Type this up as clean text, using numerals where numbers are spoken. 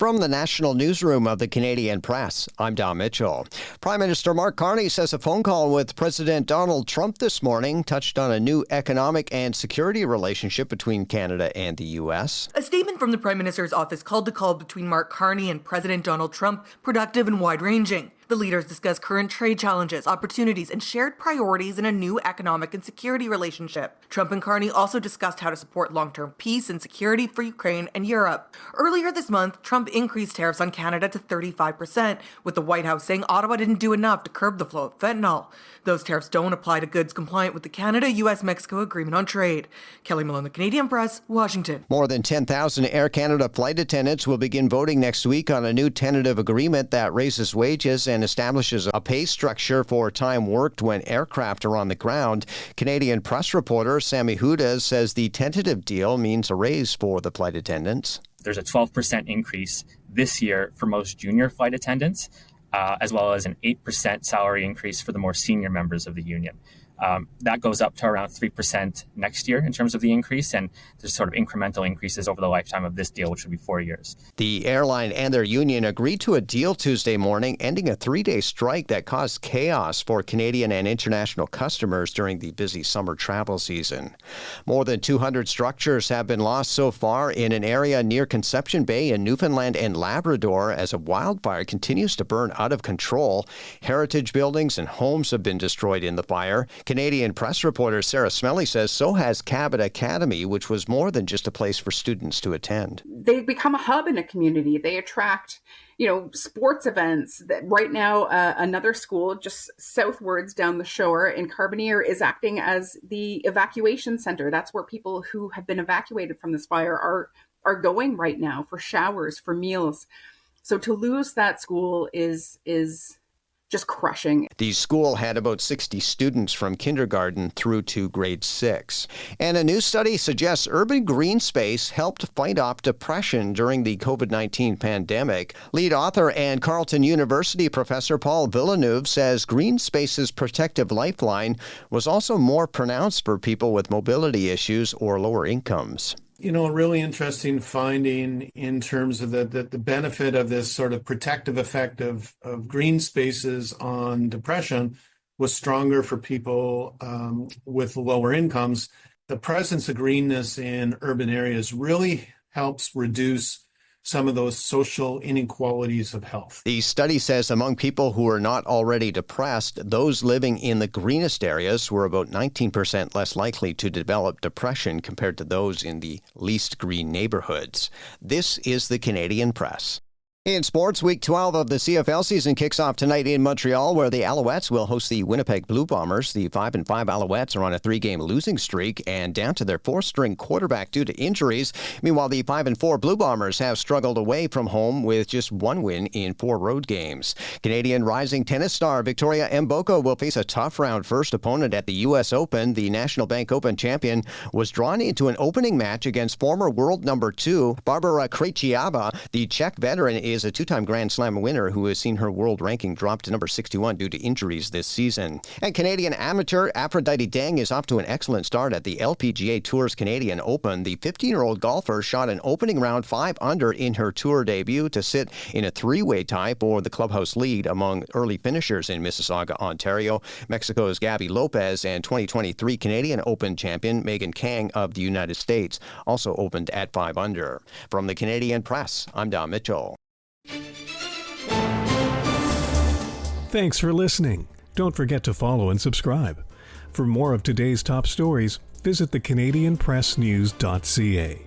From the National Newsroom of the Canadian Press, I'm Don Mitchell. Prime Minister Mark Carney says a phone call with President Donald Trump this morning touched on a new economic and security relationship between Canada and the U.S. A statement from the Prime Minister's office called the call between Mark Carney and President Donald Trump productive and wide-ranging. The leaders discussed current trade challenges, opportunities, and shared priorities in a new economic and security relationship. Trump and Carney also discussed how to support long-term peace and security for Ukraine and Europe. Earlier this month, Trump increased tariffs on Canada to 35%, with the White House saying Ottawa didn't do enough to curb the flow of fentanyl. Those tariffs don't apply to goods compliant with the Canada-US-Mexico Agreement on Trade. Kelly Malone, The Canadian Press, Washington. More than 10,000 Air Canada flight attendants will begin voting next week on a new tentative agreement that raises wages and establishes a pay structure for time worked when aircraft are on the ground. Canadian Press reporter Sammy Huda says the tentative deal means a raise for the flight attendants. There's a 12% increase this year for most junior flight attendants, as well as an 8% salary increase for the more senior members of the union. That goes up to around 3% next year in terms of the increase, and there's sort of incremental increases over the lifetime of this deal, which would be 4 years. The airline and their union agreed to a deal Tuesday morning, ending a 3-day strike that caused chaos for Canadian and international customers during the busy summer travel season. More than 200 structures have been lost so far in an area near Conception Bay in Newfoundland and Labrador as a wildfire continues to burn out of control. Heritage buildings and homes have been destroyed in the fire. Canadian Press reporter Sarah Smelly says so has Cabot Academy, which was more than just a place for students to attend. They become a hub in a community. They attract, sports events. Right now, another school just southwards down the shore in Carbonear is acting as the evacuation center. That's where people who have been evacuated from this fire are going right now for showers, for meals. So to lose that school is just crushing. The school had about 60 students from kindergarten through to grade 6. And a new study suggests urban green space helped fight off depression during the COVID-19 pandemic. Lead author and Carleton University professor Paul Villeneuve says green space's protective lifeline was also more pronounced for people with mobility issues or lower incomes. A really interesting finding in terms of the benefit of this sort of protective effect of green spaces on depression was stronger for people with lower incomes. The presence of greenness in urban areas really helps reduce some of those social inequalities of health. The study says among people who are not already depressed, those living in the greenest areas were about 19% less likely to develop depression compared to those in the least green neighborhoods. This is the Canadian Press. In sports, Week 12 of the CFL season kicks off tonight in Montreal, where the Alouettes will host the Winnipeg Blue Bombers. The 5-5 Alouettes are on a 3-game losing streak and down to their 4th-string quarterback due to injuries. Meanwhile, the 5-4 Blue Bombers have struggled away from home with just 1 win in 4 road games. Canadian rising tennis star Victoria Mboko will face a tough-round first opponent at the U.S. Open. The National Bank Open champion was drawn into an opening match against former world number 2 Barbara Krejciaba. The Czech veteran is a 2-time Grand Slam winner who has seen her world ranking drop to number 61 due to injuries this season. And Canadian amateur Aphrodite Deng is off to an excellent start at the LPGA Tour's Canadian Open. The 15-year-old golfer shot an opening round 5 under in her tour debut to sit in a 3-way tie for the clubhouse lead among early finishers in Mississauga, Ontario. Mexico's Gabby Lopez and 2023 Canadian Open champion Megan Kang of the United States also opened at 5 under. From the Canadian Press, I'm Don Mitchell. Thanks for listening. Don't forget to follow and subscribe. For more of today's top stories, visit thecanadianpressnews.ca.